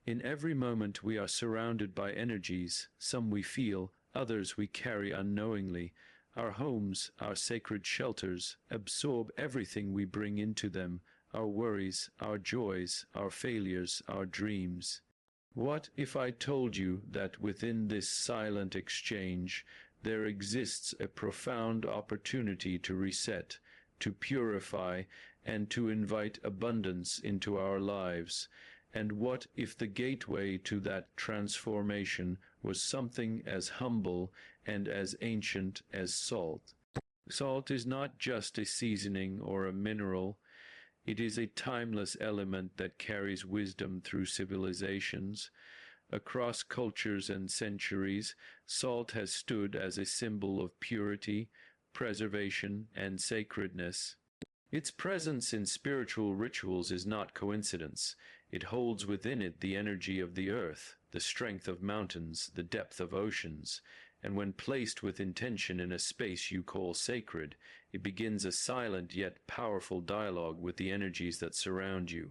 In every moment we are surrounded by energies, some we feel, others we carry unknowingly. Our homes, our sacred shelters, absorb everything we bring into them, our worries, our joys, our failures, our dreams. What if I told you that within this silent exchange there exists a profound opportunity to reset, to purify, and to invite abundance into our lives? And what if the gateway to that transformation was something as humble and as ancient as salt? Salt is not just a seasoning or a mineral. It is a timeless element that carries wisdom through civilizations. Across cultures and centuries, salt has stood as a symbol of purity, preservation, and sacredness. Its presence in spiritual rituals is not coincidence. It holds within it the energy of the earth, the strength of mountains, the depth of oceans, and when placed with intention in a space you call sacred, it begins a silent yet powerful dialogue with the energies that surround you.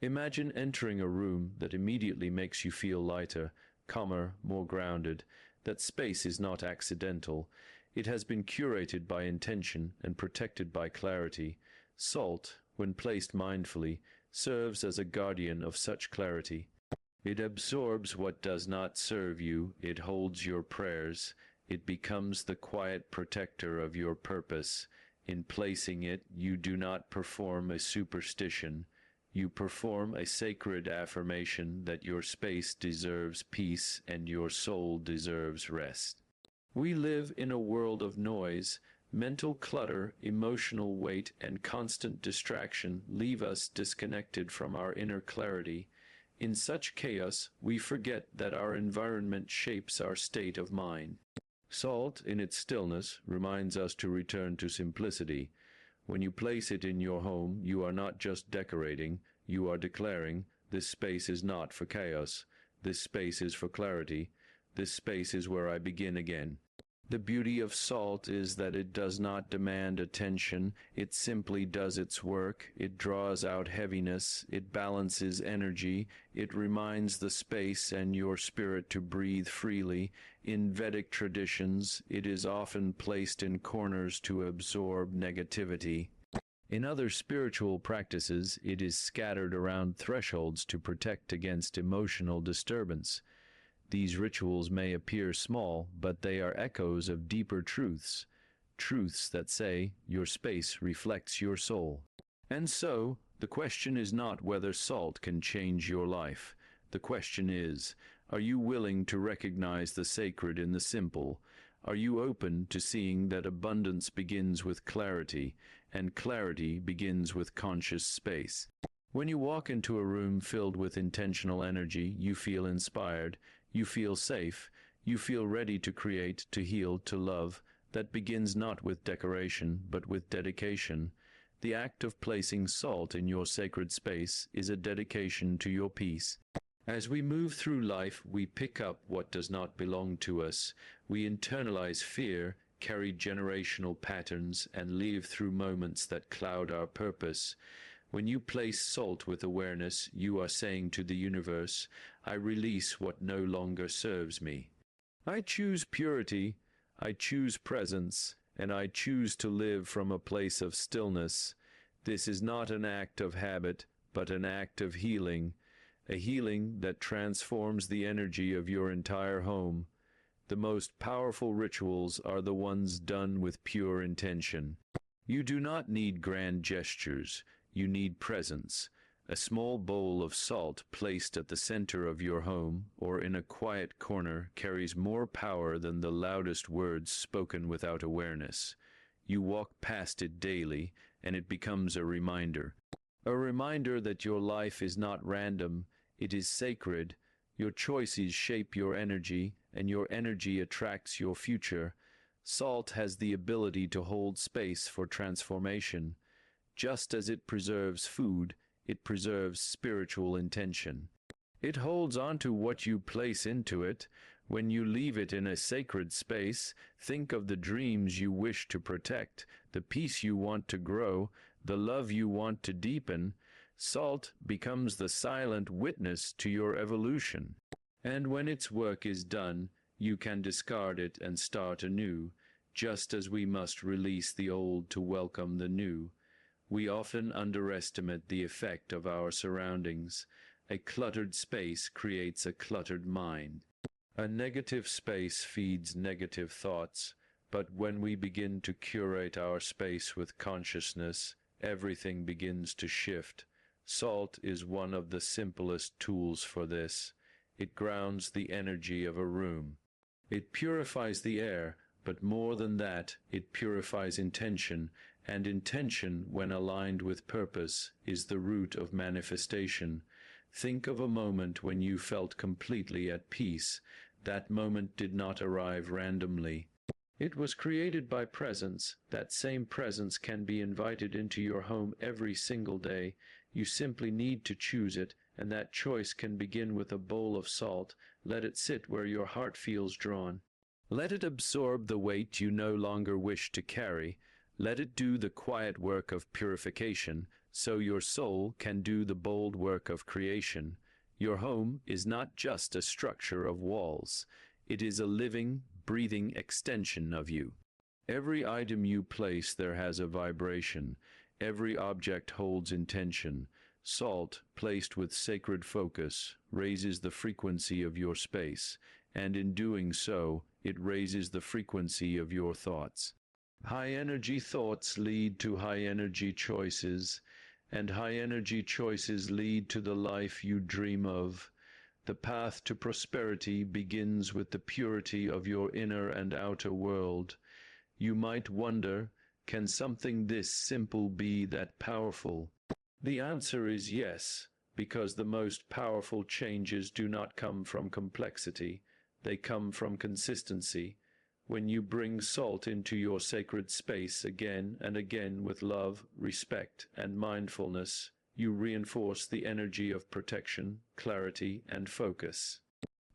Imagine entering a room that immediately makes you feel lighter, calmer, more grounded. That space is not accidental. It has been curated by intention and protected by clarity. Salt, when placed mindfully, serves as a guardian of such clarity. It absorbs what does not serve you. It holds your prayers. It becomes the quiet protector of your purpose. In placing it, you do not perform a superstition. You perform a sacred affirmation that your space deserves peace and your soul deserves rest. We live in a world of noise. Mental clutter, emotional weight, and constant distraction leave us disconnected from our inner clarity. In such chaos, we forget that our environment shapes our state of mind. Salt, in its stillness, reminds us to return to simplicity. When you place it in your home, you are not just decorating, you are declaring, this space is not for chaos. This space is for clarity. This space is where I begin again. The beauty of salt is that it does not demand attention. It simply does its work. It draws out heaviness. It balances energy. It reminds the space and your spirit to breathe freely. In Vedic traditions, it is often placed in corners to absorb negativity. In other spiritual practices, it is scattered around thresholds to protect against emotional disturbance. These rituals may appear small, but they are echoes of deeper truths, truths that say your space reflects your soul. And so, the question is not whether salt can change your life. The question is, are you willing to recognize the sacred in the simple? Are you open to seeing that abundance begins with clarity, and clarity begins with conscious space? When you walk into a room filled with intentional energy, you feel inspired. You feel safe. You feel ready to create, to heal, to love. That begins not with decoration, but with dedication. The act of placing salt in your sacred space is a dedication to your peace. As we move through life, we pick up what does not belong to us. We internalize fear, carry generational patterns, and live through moments that cloud our purpose. When you place salt with awareness, you are saying to the universe, I release what no longer serves me. I choose purity, I choose presence, and I choose to live from a place of stillness. This is not an act of habit, but an act of healing, a healing that transforms the energy of your entire home. The most powerful rituals are the ones done with pure intention. You do not need grand gestures. You need presence. A small bowl of salt placed at the center of your home or in a quiet corner carries more power than the loudest words spoken without awareness. You walk past it daily, and it becomes a reminder that your life is not random, it is sacred. Your choices shape your energy, and your energy attracts your future. Salt has the ability to hold space for transformation. Just as it preserves food, it preserves spiritual intention. It holds on to what you place into it. When you leave it in a sacred space, think of the dreams you wish to protect, the peace you want to grow, the love you want to deepen. Salt becomes the silent witness to your evolution. And when its work is done, you can discard it and start anew, just as we must release the old to welcome the new. We often underestimate the effect of our surroundings. A cluttered space creates a cluttered mind. A negative space feeds negative thoughts, but when we begin to curate our space with consciousness, everything begins to shift. Salt is one of the simplest tools for this. It grounds the energy of a room. It purifies the air, but more than that, it purifies intention, and intention, when aligned with purpose, is the root of manifestation. Think of a moment when you felt completely at peace. That moment did not arrive randomly. It was created by presence. That same presence can be invited into your home every single day. You simply need to choose it, and that choice can begin with a bowl of salt. Let it sit where your heart feels drawn. Let it absorb the weight you no longer wish to carry. Let it do the quiet work of purification, so your soul can do the bold work of creation. Your home is not just a structure of walls. It is a living, breathing extension of you. Every item you place there has a vibration. Every object holds intention. Salt, placed with sacred focus, raises the frequency of your space, and in doing so, it raises the frequency of your thoughts. High-energy thoughts lead to high-energy choices, and high-energy choices lead to the life you dream of. The path to prosperity begins with the purity of your inner and outer world. You might wonder, can something this simple be that powerful? The answer is yes, because the most powerful changes do not come from complexity. They come from consistency. When you bring salt into your sacred space again and again with love, respect, and mindfulness, you reinforce the energy of protection, clarity, and focus.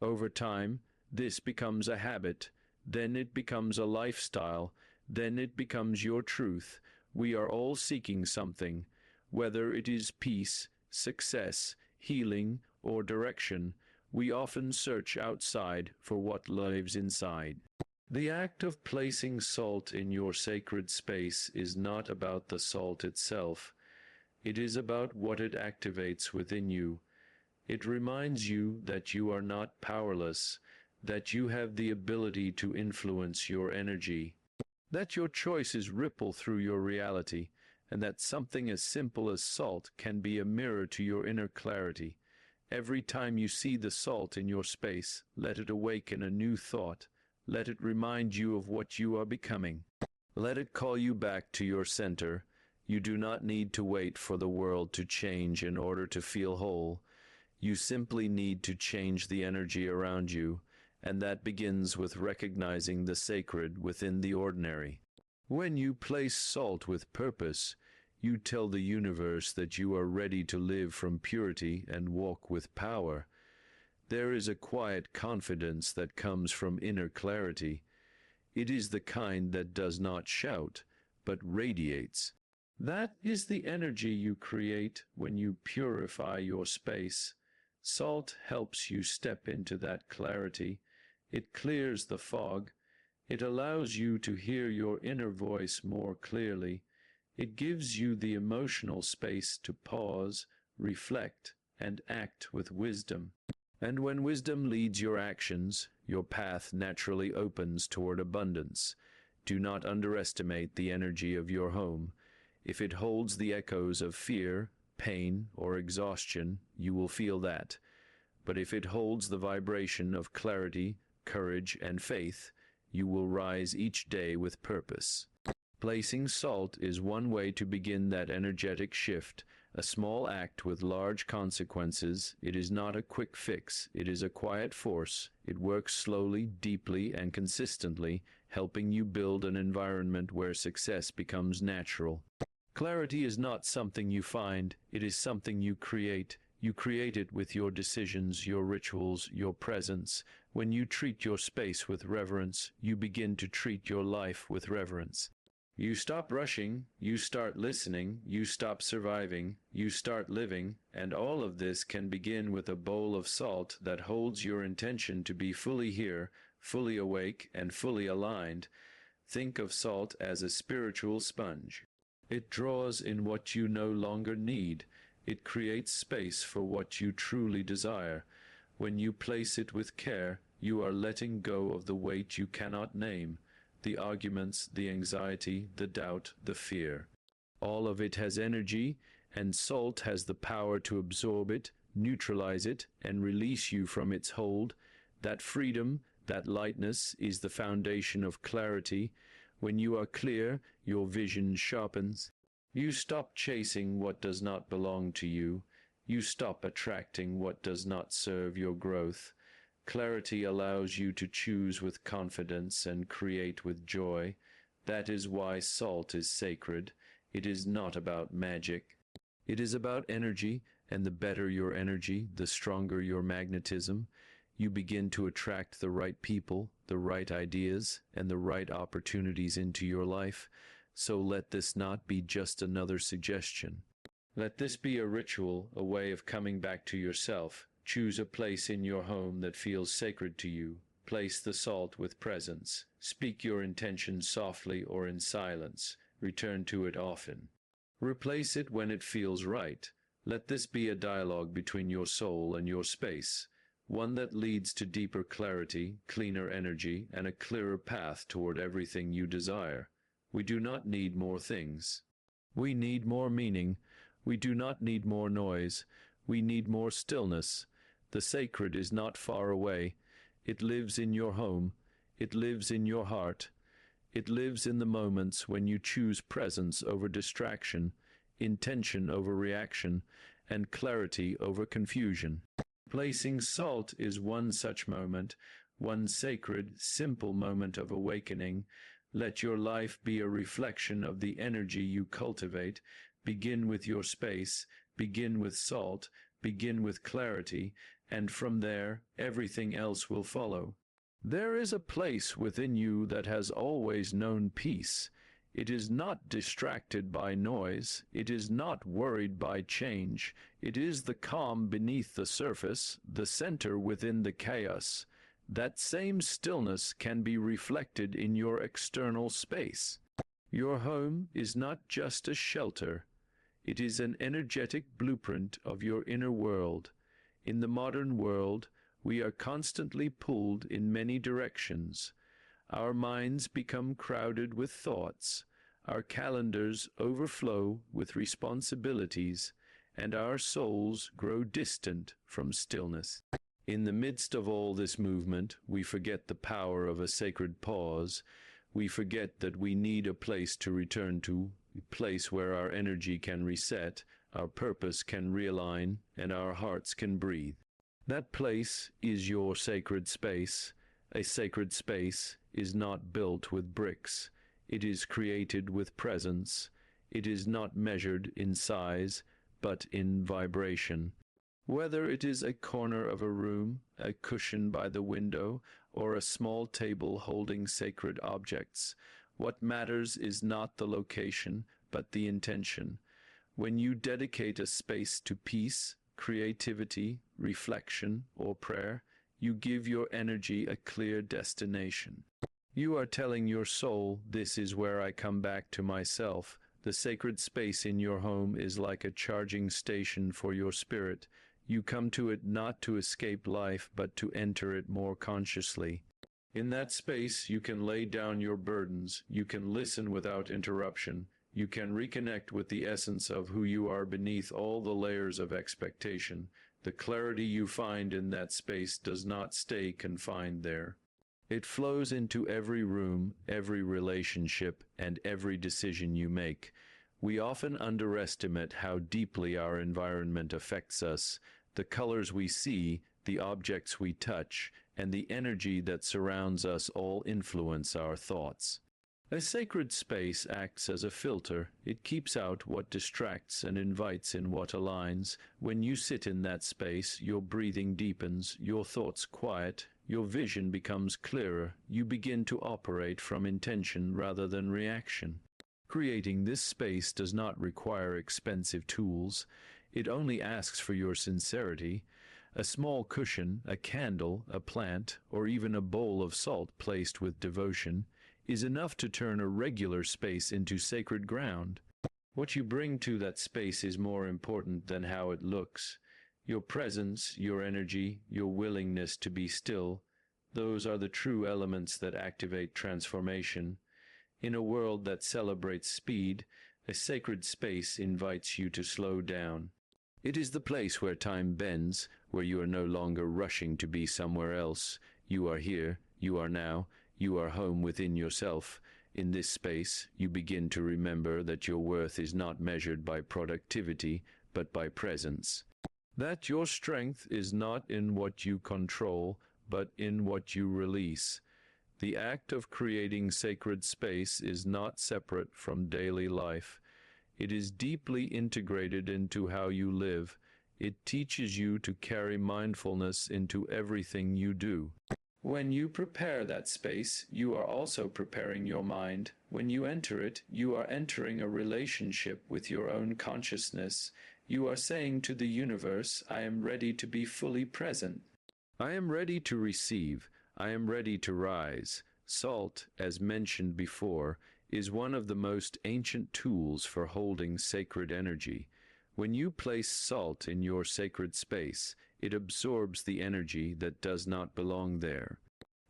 Over time, this becomes a habit, then it becomes a lifestyle, then it becomes your truth. We are all seeking something, whether it is peace, success, healing, or direction. We often search outside for what lives inside. The act of placing salt in your sacred space is not about the salt itself. It is about what it activates within you. It reminds you that you are not powerless, that you have the ability to influence your energy, that your choices ripple through your reality, and that something as simple as salt can be a mirror to your inner clarity. Every time you see the salt in your space, let it awaken a new thought. Let it remind you of what you are becoming. Let it call you back to your center. You do not need to wait for the world to change in order to feel whole. You simply need to change the energy around you, and that begins with recognizing the sacred within the ordinary. When you place salt with purpose, you tell the universe that you are ready to live from purity and walk with power. There is a quiet confidence that comes from inner clarity. It is the kind that does not shout, but radiates. That is the energy you create when you purify your space. Salt helps you step into that clarity. It clears the fog. It allows you to hear your inner voice more clearly. It gives you the emotional space to pause, reflect, and act with wisdom. And when wisdom leads your actions, your path naturally opens toward abundance. Do not underestimate the energy of your home. If it holds the echoes of fear, pain, or exhaustion, you will feel that. But if it holds the vibration of clarity, courage, and faith, you will rise each day with purpose. Placing salt is one way to begin that energetic shift, a small act with large consequences. It is not a quick fix. It is a quiet force. It works slowly, deeply, and consistently, helping you build an environment where success becomes natural. Clarity is not something you find. It is something you create. You create it with your decisions, your rituals, your presence. When you treat your space with reverence, you begin to treat your life with reverence. You stop rushing, you start listening, you stop surviving, you start living, and all of this can begin with a bowl of salt that holds your intention to be fully here, fully awake, and fully aligned. Think of salt as a spiritual sponge. It draws in what you no longer need. It creates space for what you truly desire. When you place it with care, you are letting go of the weight you cannot name, the arguments, the anxiety, the doubt, the fear. All of it has energy, and salt has the power to absorb it, neutralize it, and release you from its hold. That freedom, that lightness, is the foundation of clarity. When you are clear, your vision sharpens. You stop chasing what does not belong to you. You stop attracting what does not serve your growth. Clarity allows you to choose with confidence and create with joy. That is why salt is sacred. It is not about magic. It is about energy, and the better your energy, the stronger your magnetism. You begin to attract the right people, the right ideas, and the right opportunities into your life. So let this not be just another suggestion. Let this be a ritual, a way of coming back to yourself. Choose a place in your home that feels sacred to you. Place the salt with presence. Speak your intention softly or in silence. Return to it often. Replace it when it feels right. Let this be a dialogue between your soul and your space, one that leads to deeper clarity, cleaner energy, and a clearer path toward everything you desire. We do not need more things. We need more meaning. We do not need more noise. We need more stillness. The sacred is not far away. It lives in your home. It lives in your heart. It lives in the moments when you choose presence over distraction, intention over reaction, and clarity over confusion. Placing salt is one such moment, one sacred, simple moment of awakening. Let your life be a reflection of the energy you cultivate. Begin with your space, begin with salt, begin with clarity, and from there, everything else will follow. There is a place within you that has always known peace. It is not distracted by noise. It is not worried by change. It is the calm beneath the surface, the center within the chaos. That same stillness can be reflected in your external space. Your home is not just a shelter. It is an energetic blueprint of your inner world. In the modern world, we are constantly pulled in many directions. Our minds become crowded with thoughts, our calendars overflow with responsibilities, and our souls grow distant from stillness. In the midst of all this movement, we forget the power of a sacred pause. We forget that we need a place to return to, a place where our energy can reset, our purpose can realign, and our hearts can breathe. That place is your sacred space. A sacred space is not built with bricks. It is created with presence. It is not measured in size, but in vibration. Whether it is a corner of a room, a cushion by the window, or a small table holding sacred objects, what matters is not the location, but the intention. When you dedicate a space to peace, creativity, reflection, or prayer, you give your energy a clear destination. You are telling your soul, this is where I come back to myself. The sacred space in your home is like a charging station for your spirit. You come to it not to escape life, but to enter it more consciously. In that space, you can lay down your burdens. You can listen without interruption. You can reconnect with the essence of who you are beneath all the layers of expectation. The clarity you find in that space does not stay confined there. It flows into every room, every relationship, and every decision you make. We often underestimate how deeply our environment affects us. The colors we see, the objects we touch, and the energy that surrounds us all influence our thoughts. A sacred space acts as a filter. It keeps out what distracts and invites in what aligns. When you sit in that space, your breathing deepens, your thoughts quiet, your vision becomes clearer. You begin to operate from intention rather than reaction. Creating this space does not require expensive tools. It only asks for your sincerity. A small cushion, a candle, a plant, or even a bowl of salt placed with devotion is enough to turn a regular space into sacred ground. What you bring to that space is more important than how it looks. Your presence, your energy, your willingness to be still, those are the true elements that activate transformation. In a world that celebrates speed, a sacred space invites you to slow down. It is the place where time bends, where you are no longer rushing to be somewhere else. You are here, you are now, you are home within yourself. In this space, you begin to remember that your worth is not measured by productivity, but by presence. That your strength is not in what you control, but in what you release. The act of creating sacred space is not separate from daily life. It is deeply integrated into how you live. It teaches you to carry mindfulness into everything you do. When you prepare that space, you are also preparing your mind. When you enter it, you are entering a relationship with your own consciousness. You are saying to the universe, I am ready to be fully present. I am ready to receive. I am ready to rise. Salt, as mentioned before, is one of the most ancient tools for holding sacred energy. When you place salt in your sacred space, it absorbs the energy that does not belong there.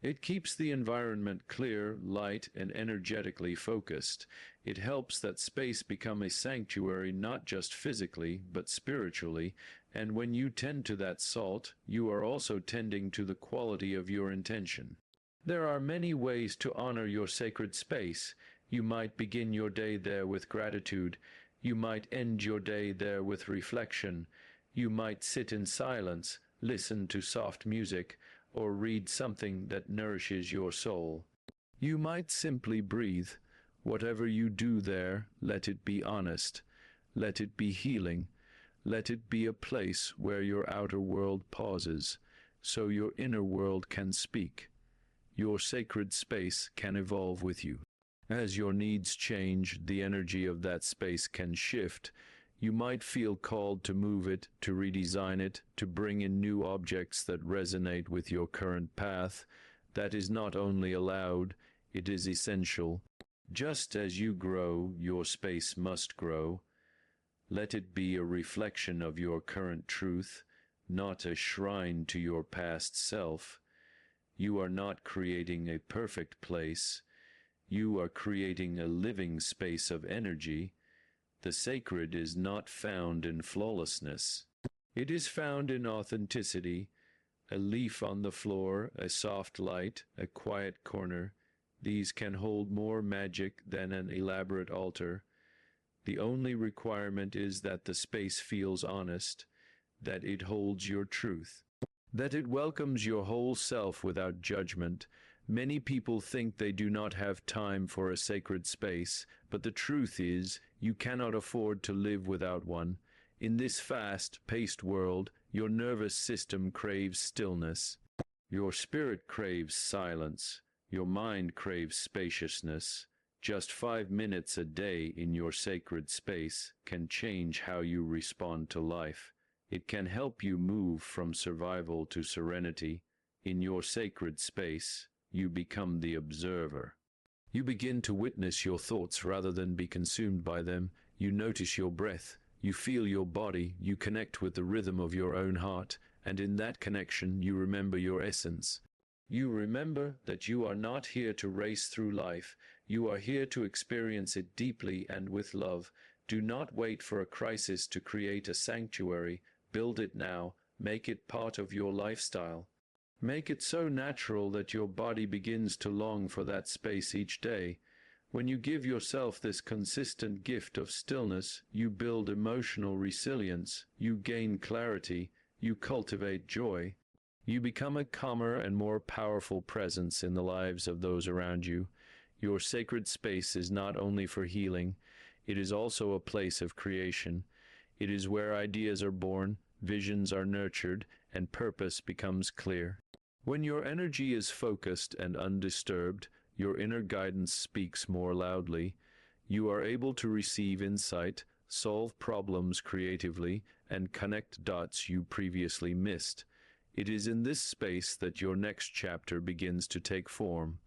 It keeps the environment clear, light, and energetically focused. It helps that space become a sanctuary not just physically, but spiritually, and when you tend to that salt, you are also tending to the quality of your intention. There are many ways to honor your sacred space. You might begin your day there with gratitude. You might end your day there with reflection. You might sit in silence, listen to soft music, or read something that nourishes your soul. You might simply breathe. Whatever you do there, let it be honest. Let it be healing. Let it be a place where your outer world pauses, so your inner world can speak. Your sacred space can evolve with you. As your needs change, the energy of that space can shift. You might feel called to move it, to redesign it, to bring in new objects that resonate with your current path. That is not only allowed, it is essential. Just as you grow, your space must grow. Let it be a reflection of your current truth, not a shrine to your past self. You are not creating a perfect place. You are creating a living space of energy. The sacred is not found in flawlessness. It is found in authenticity. A leaf on the floor, a soft light, a quiet corner. These can hold more magic than an elaborate altar. The only requirement is that the space feels honest, that it holds your truth, that it welcomes your whole self without judgment. Many people think they do not have time for a sacred space, but the truth is, you cannot afford to live without one. In this fast-paced world, your nervous system craves stillness. Your spirit craves silence. Your mind craves spaciousness. Just 5 minutes a day in your sacred space can change how you respond to life. It can help you move from survival to serenity. In your sacred space, you become the observer. You begin to witness your thoughts rather than be consumed by them. You notice your breath. You feel your body. You connect with the rhythm of your own heart. And in that connection, you remember your essence. You remember that you are not here to race through life. You are here to experience it deeply and with love. Do not wait for a crisis to create a sanctuary. Build it now. Make it part of your lifestyle. Make it so natural that your body begins to long for that space each day. When you give yourself this consistent gift of stillness, you build emotional resilience, you gain clarity, you cultivate joy. You become a calmer and more powerful presence in the lives of those around you. Your sacred space is not only for healing, it is also a place of creation. It is where ideas are born, visions are nurtured, and purpose becomes clear. When your energy is focused and undisturbed, your inner guidance speaks more loudly. You are able to receive insight, solve problems creatively, and connect dots you previously missed. It is in this space that your next chapter begins to take form.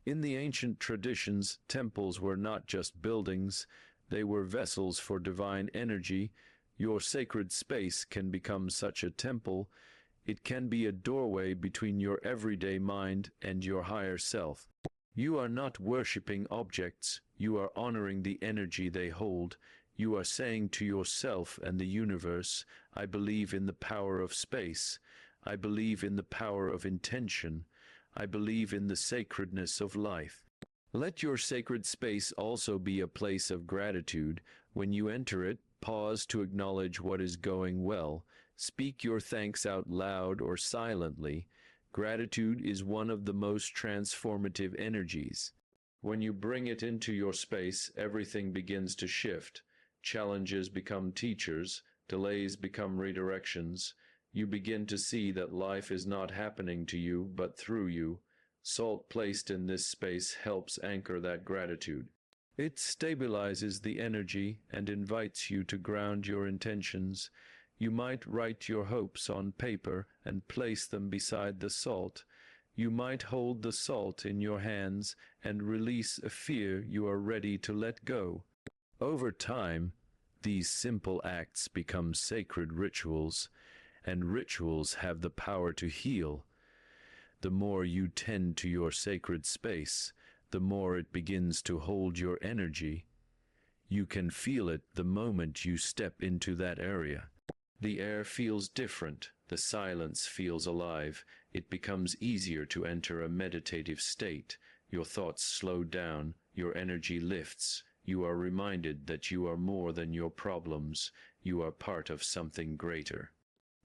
In the ancient traditions, temples were not just buildings, they were vessels for divine energy. Your sacred space can become such a temple. It can be a doorway between your everyday mind and your higher self. You are not worshipping objects, you are honoring the energy they hold. You are saying to yourself and the universe, I believe in the power of space. I believe in the power of intention. I believe in the sacredness of life. Let your sacred space also be a place of gratitude. When you enter it, pause to acknowledge what is going well. Speak your thanks out loud or silently. Gratitude is one of the most transformative energies. When you bring it into your space, everything begins to shift. Challenges become teachers, delays become redirections. You begin to see that life is not happening to you, but through you. Salt placed in this space helps anchor that gratitude. It stabilizes the energy and invites you to ground your intentions. You might write your hopes on paper and place them beside the salt. You might hold the salt in your hands and release a fear you are ready to let go. Over time, these simple acts become sacred rituals, and rituals have the power to heal. The more you tend to your sacred space, the more it begins to hold your energy. You can feel it the moment you step into that area. The air feels different, the silence feels alive. It becomes easier to enter a meditative state. Your thoughts slow down, your energy lifts. You are reminded that you are more than your problems. You are part of something greater.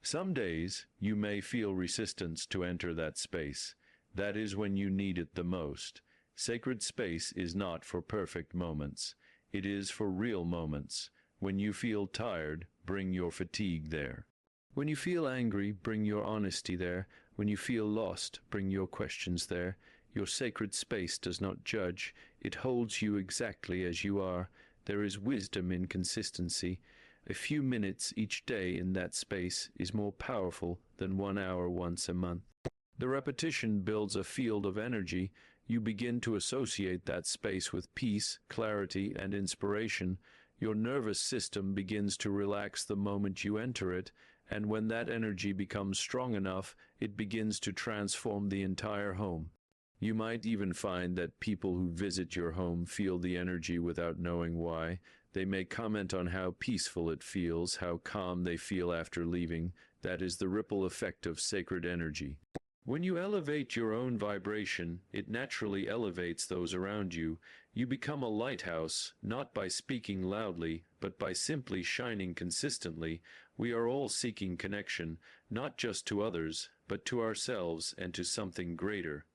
Some days, you may feel resistance to enter that space. That is when you need it the most. Sacred space is not for perfect moments. It is for real moments. When you feel tired, bring your fatigue there. When you feel angry, bring your honesty there. When you feel lost, bring your questions there. Your sacred space does not judge. It holds you exactly as you are. There is wisdom in consistency. A few minutes each day in that space is more powerful than 1 hour once a month. The repetition builds a field of energy. You begin to associate that space with peace, clarity, and inspiration. Your nervous system begins to relax the moment you enter it, and when that energy becomes strong enough, it begins to transform the entire home. You might even find that people who visit your home feel the energy without knowing why. They may comment on how peaceful it feels, how calm they feel after leaving. That is the ripple effect of sacred energy. When you elevate your own vibration, it naturally elevates those around you. You become a lighthouse, not by speaking loudly, but by simply shining consistently. We are all seeking connection, not just to others, but to ourselves and to something greater.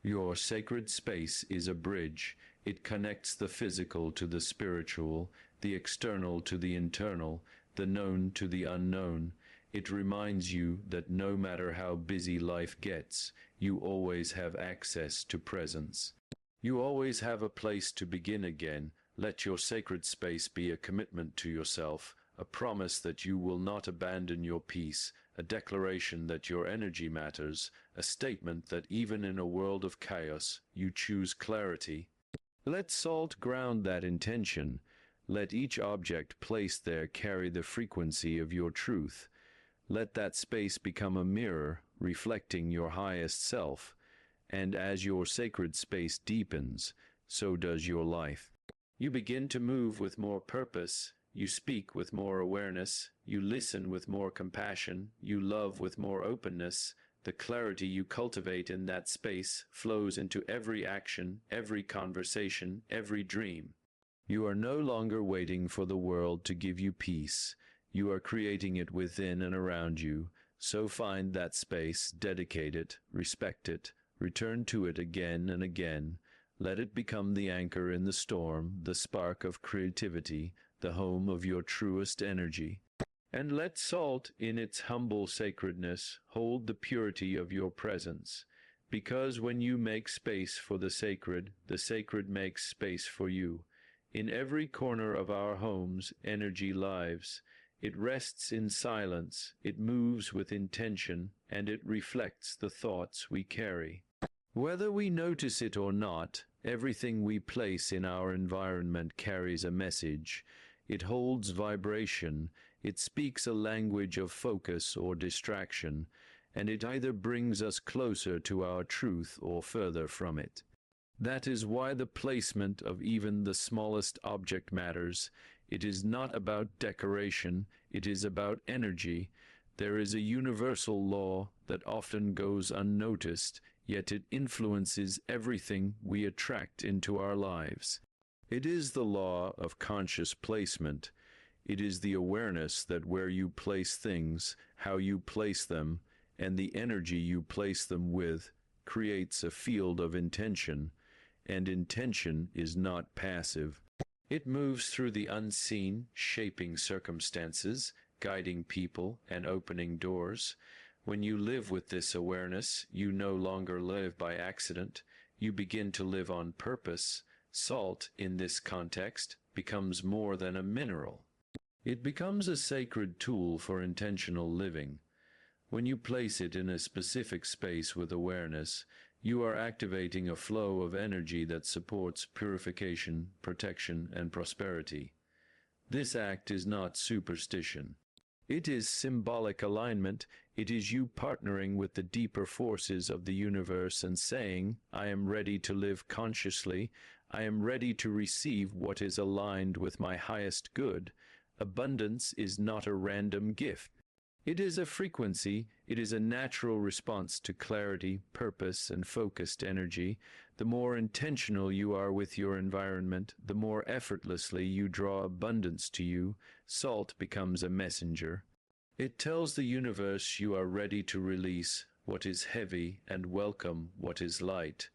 Your sacred space is a bridge. It connects the physical to the spiritual, the external to the internal, the known to the unknown. It reminds you that no matter how busy life gets, you always have access to presence. You always have a place to begin again. Let your sacred space be a commitment to yourself, a promise that you will not abandon your peace, a declaration that your energy matters, a statement that even in a world of chaos, you choose clarity. Let salt ground that intention. Let each object placed there carry the frequency of your truth. Let that space become a mirror, reflecting your highest self. And as your sacred space deepens, so does your life. You begin to move with more purpose. You speak with more awareness. You listen with more compassion. You love with more openness. The clarity you cultivate in that space flows into every action, every conversation, every dream. You are no longer waiting for the world to give you peace. You are creating it within and around you. So find that space, dedicate it, respect it, return to it again and again. Let it become the anchor in the storm, the spark of creativity, the home of your truest energy. And let salt, in its humble sacredness, hold the purity of your presence. Because when you make space for the sacred makes space for you. In every corner of our homes, energy lives. It rests in silence, it moves with intention, and it reflects the thoughts we carry. Whether we notice it or not, everything we place in our environment carries a message. It holds vibration, it speaks a language of focus or distraction, and it either brings us closer to our truth or further from it. That is why the placement of even the smallest object matters. It is not about decoration, it is about energy. There is a universal law that often goes unnoticed, yet it influences everything we attract into our lives. It is the law of conscious placement. It is the awareness that where you place things, how you place them, and the energy you place them with, creates a field of intention, and intention is not passive. It moves through the unseen, shaping circumstances, guiding people, and opening doors. When you live with this awareness, you no longer live by accident. You begin to live on purpose. Salt, in this context, becomes more than a mineral. It becomes a sacred tool for intentional living. When you place it in a specific space with awareness, you are activating a flow of energy that supports purification, protection, and prosperity. This act is not superstition. It is symbolic alignment. It is you partnering with the deeper forces of the universe and saying, I am ready to live consciously. I am ready to receive what is aligned with my highest good. Abundance is not a random gift. It is a frequency, it is a natural response to clarity, purpose, and focused energy. The more intentional you are with your environment, the more effortlessly you draw abundance to you. Salt becomes a messenger. It tells the universe you are ready to release what is heavy and welcome what is light.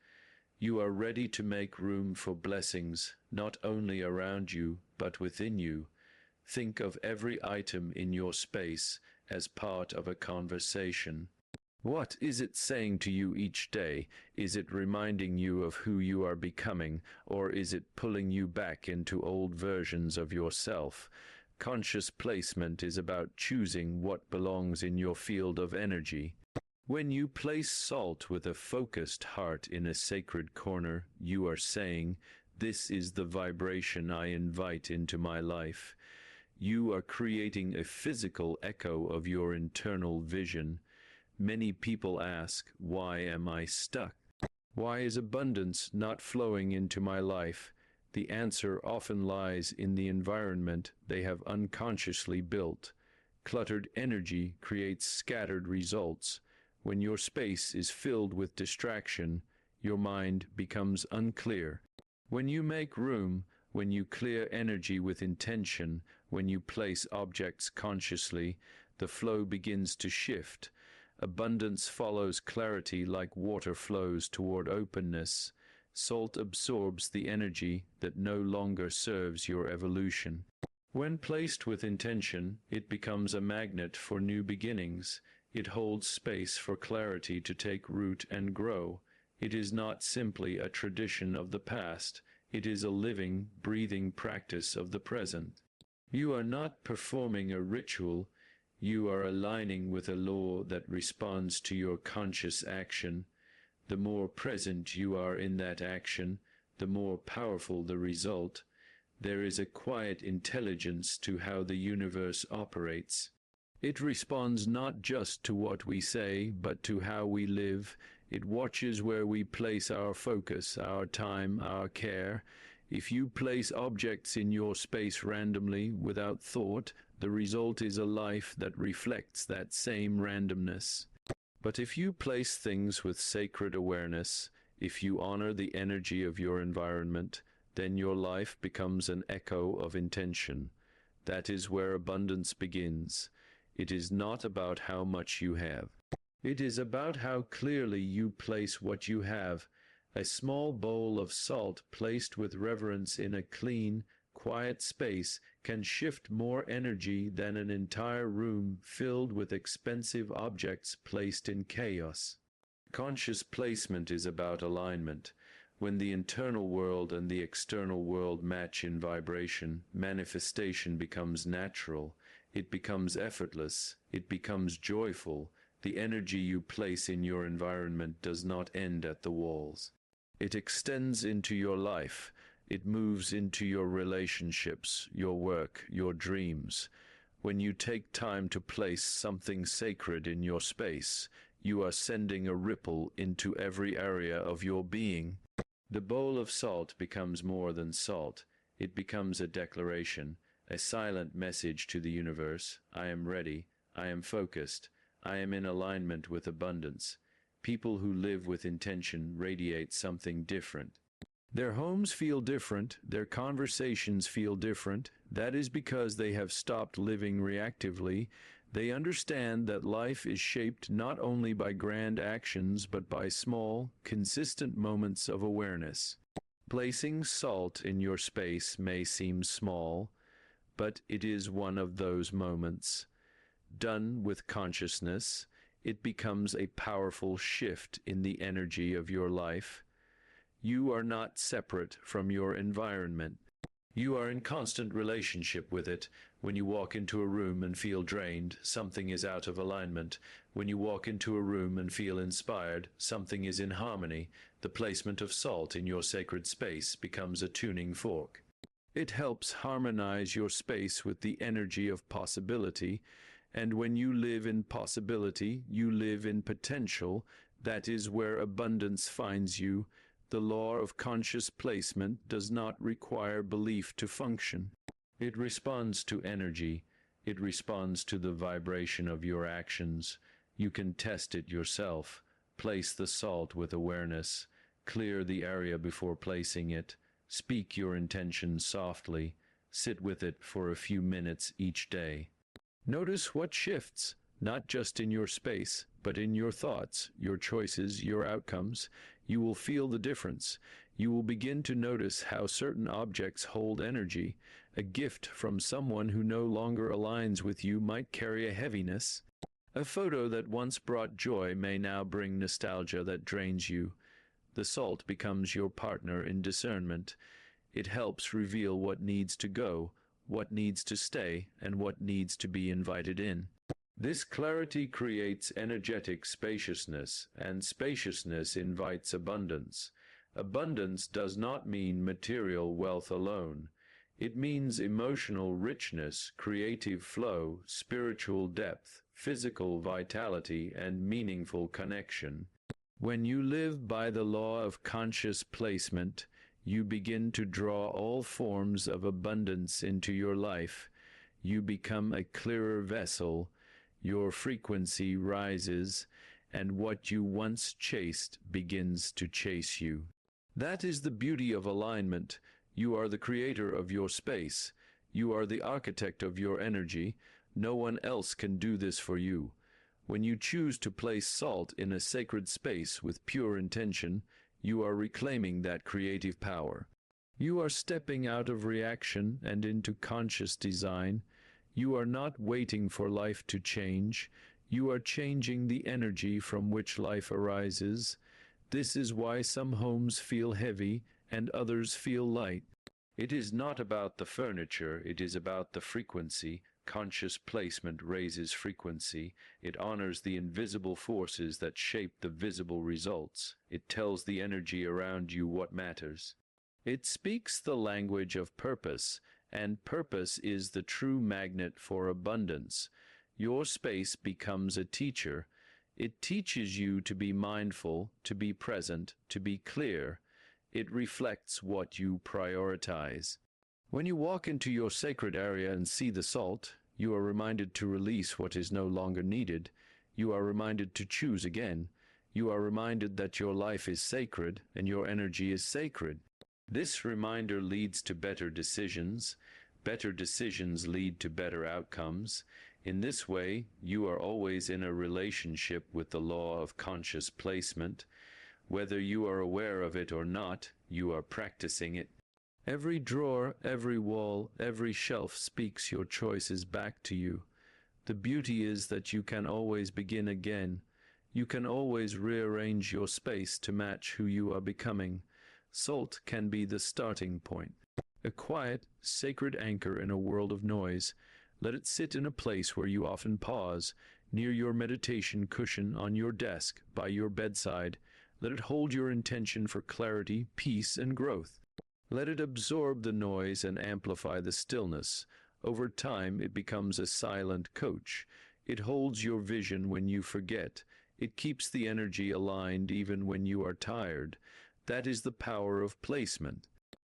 You are ready to make room for blessings, not only around you, but within you. Think of every item in your space as part of a conversation. What is it saying to you each day? Is it reminding you of who you are becoming, or is it pulling you back into old versions of yourself? Conscious placement is about choosing what belongs in your field of energy. When you place salt with a focused heart in a sacred corner, you are saying, "This is the vibration I invite into my life." You are creating a physical echo of your internal vision. Many people ask, why am I stuck? Why is abundance not flowing into my life? The answer often lies in the environment they have unconsciously built. Cluttered energy creates scattered results. When your space is filled with distraction, your mind becomes unclear. When you make room, when you clear energy with intention, when you place objects consciously, the flow begins to shift. Abundance follows clarity like water flows toward openness. Salt absorbs the energy that no longer serves your evolution. When placed with intention, it becomes a magnet for new beginnings. It holds space for clarity to take root and grow. It is not simply a tradition of the past. It is a living, breathing practice of the present. You are not performing a ritual. You are aligning with a law that responds to your conscious action. The more present you are in that action, the more powerful the result. There is a quiet intelligence to how the universe operates. It responds not just to what we say, but to how we live. It watches where we place our focus, our time, our care. If you place objects in your space randomly, without thought, the result is a life that reflects that same randomness. But if you place things with sacred awareness, if you honor the energy of your environment, then your life becomes an echo of intention. That is where abundance begins. It is not about how much you have. It is about how clearly you place what you have. A small bowl of salt placed with reverence in a clean, quiet space can shift more energy than an entire room filled with expensive objects placed in chaos. Conscious placement is about alignment. When the internal world and the external world match in vibration, manifestation becomes natural, it becomes effortless, it becomes joyful. The energy you place in your environment does not end at the walls. It extends into your life. It moves into your relationships, your work, your dreams. When you take time to place something sacred in your space, you are sending a ripple into every area of your being. The bowl of salt becomes more than salt. It becomes a declaration, a silent message to the universe. I am ready. I am focused. I am in alignment with abundance. People who live with intention radiate something different. Their homes feel different, their conversations feel different. That is because they have stopped living reactively. They understand that life is shaped not only by grand actions, but by small, consistent moments of awareness. Placing salt in your space may seem small, but it is one of those moments. Done with consciousness, it becomes a powerful shift in the energy of your life. You are not separate from your environment. You are in constant relationship with it. When you walk into a room and feel drained, something is out of alignment. When you walk into a room and feel inspired, something is in harmony. The placement of salt in your sacred space becomes a tuning fork. It helps harmonize your space with the energy of possibility. And when you live in possibility, you live in potential. That is where abundance finds you. The law of conscious placement does not require belief to function. It responds to energy. It responds to the vibration of your actions. You can test it yourself. Place the salt with awareness. Clear the area before placing it. Speak your intention softly. Sit with it for a few minutes each day. Notice what shifts, not just in your space, but in your thoughts, your choices, your outcomes. You will feel the difference. You will begin to notice how certain objects hold energy. A gift from someone who no longer aligns with you might carry a heaviness. A photo that once brought joy may now bring nostalgia that drains you. The salt becomes your partner in discernment. It helps reveal what needs to go, what needs to stay, and what needs to be invited in. This clarity creates energetic spaciousness, and spaciousness invites abundance. Abundance does not mean material wealth alone. It means emotional richness, creative flow, spiritual depth, physical vitality, and meaningful connection. When you live by the law of conscious placement, you begin to draw all forms of abundance into your life. You become a clearer vessel. Your frequency rises, and what you once chased begins to chase you. That is the beauty of alignment. You are the creator of your space. You are the architect of your energy. No one else can do this for you. When you choose to place salt in a sacred space with pure intention, you are reclaiming that creative power. You are stepping out of reaction and into conscious design. You are not waiting for life to change. You are changing the energy from which life arises. This is why some homes feel heavy and others feel light. It is not about the furniture, it is about the frequency. Conscious placement raises frequency. It honors the invisible forces that shape the visible results. It tells the energy around you what matters. It speaks the language of purpose, and purpose is the true magnet for abundance. Your space becomes a teacher. It teaches you to be mindful, to be present, to be clear. It reflects what you prioritize. When you walk into your sacred area and see the salt, you are reminded to release what is no longer needed. You are reminded to choose again. You are reminded that your life is sacred and your energy is sacred. This reminder leads to better decisions. Better decisions lead to better outcomes. In this way, you are always in a relationship with the law of conscious placement. Whether you are aware of it or not, you are practicing it. Every drawer, every wall, every shelf speaks your choices back to you. The beauty is that you can always begin again. You can always rearrange your space to match who you are becoming. Salt can be the starting point. A quiet, sacred anchor in a world of noise. Let it sit in a place where you often pause, near your meditation cushion, on your desk, by your bedside. Let it hold your intention for clarity, peace, and growth. Let it absorb the noise and amplify the stillness. Over time, it becomes a silent coach. It holds your vision when you forget. It keeps the energy aligned even when you are tired. That is the power of placement.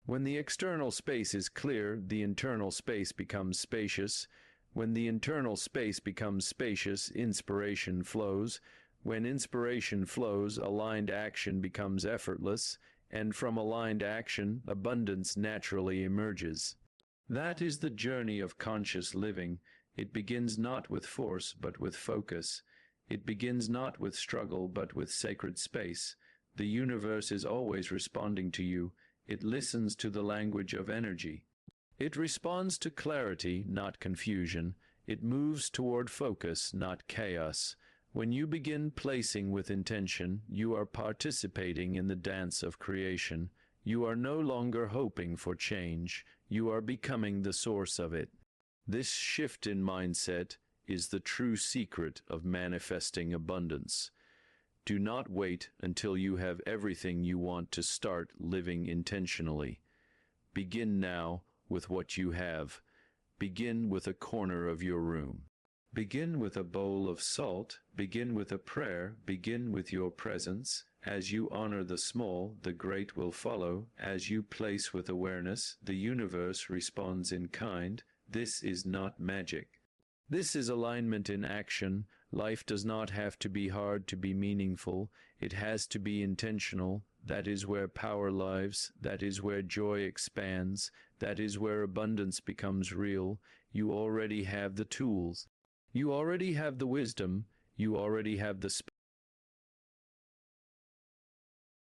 When the external space is clear, the internal space becomes spacious. When the internal space becomes spacious, inspiration flows. When inspiration flows, aligned action becomes effortless, and from aligned action, abundance naturally emerges. That is the journey of conscious living. It begins not with force, but with focus. It begins not with struggle, but with sacred space. The universe is always responding to you. It listens to the language of energy. It responds to clarity, not confusion. It moves toward focus, not chaos. When you begin placing with intention, you are participating in the dance of creation. You are no longer hoping for change. You are becoming the source of it. This shift in mindset is the true secret of manifesting abundance. Do not wait until you have everything you want to start living intentionally. Begin now with what you have. Begin with a corner of your room. Begin with a bowl of salt. Begin with a prayer. Begin with your presence. As you honor the small, the great will follow. As you place with awareness, the universe responds in kind. This is not magic. This is alignment in action. Life does not have to be hard to be meaningful. It has to be intentional. That is where power lives. That is where joy expands. That is where abundance becomes real. You already have the tools. You already have the wisdom. You already have the